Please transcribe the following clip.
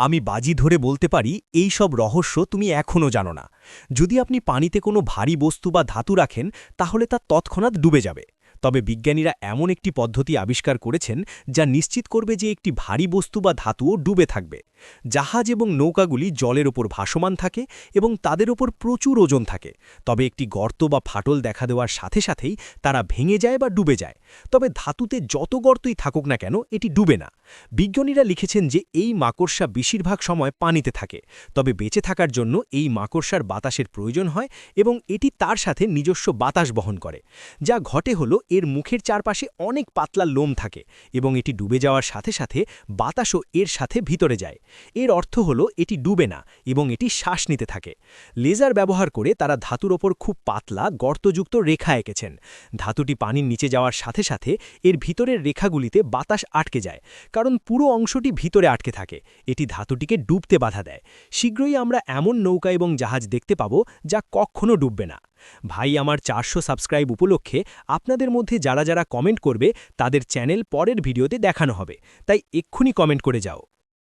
আমি বাজি ধরে বলতে পারি এই সব রহস্য তুমি এখনও জানো না। যদি আপনি পানিতে কোনো ভারী বস্তু বা ধাতু রাখেন তাহলে তা তৎক্ষণাৎ ডুবে যাবে। তবে বিজ্ঞানীরা এমন একটি পদ্ধতি আবিষ্কার করেছেন যা নিশ্চিত করবে যে একটি ভারী বস্তু বা ধাতুও ডুবে থাকবে। জাহাজ এবং নৌকাগুলি জলের ওপর ভাসমান থাকে এবং তাদের ওপর প্রচুর ওজন থাকে। তবে একটি গর্ত বা ফাটল দেখা দেওয়ার সাথে সাথেই তারা ভেঙে যায় বা ডুবে যায়। তবে ধাতুতে যত গর্তই থাকুক না কেন এটি ডুবে না। বিজ্ঞানীরা লিখেছেন যে এই মাকড়সা বেশিরভাগ সময় পানিতে থাকে, তবে বেঁচে থাকার জন্য এই মাকড়সার বাতাসের প্রয়োজন হয় এবং এটি তার সাথে নিজস্ব বাতাস বহন করে। যা ঘটে হলো এর মুখের চারপাশে অনেক পাতলা লোম থাকে এবং এটি ডুবে যাওয়ার সাথে সাথে বাতাসও এর সাথে ভিতরে যায়। এর অর্থ হলো এটি ডুবে না এবং এটি শ্বাস নিতে থাকে। লেজার ব্যবহার করে তারা ধাতুর ওপর খুব পাতলা গর্তযুক্ত রেখা এঁকেছেন। ধাতুটি পানির নিচে যাওয়ার সাথে সাথে এর ভিতরের রেখাগুলিতে বাতাস আটকে যায়, কারণ পুরো অংশটি ভিতরে আটকে থাকে। এটি ধাতুটিকে ডুবতে বাধা দেয়। শীঘ্রই আমরা এমন নৌকা এবং জাহাজ দেখতে পাব যা কখনো ডুববে না। ভাই, আমার 400 সাবস্ক্রাইব উপলক্ষে আপনাদের মধ্যে যারা যারা কমেন্ট করবে তাদের চ্যানেল পরের ভিডিওতে দেখানো হবে, তাই এক্ষুনি কমেন্ট করে যাও।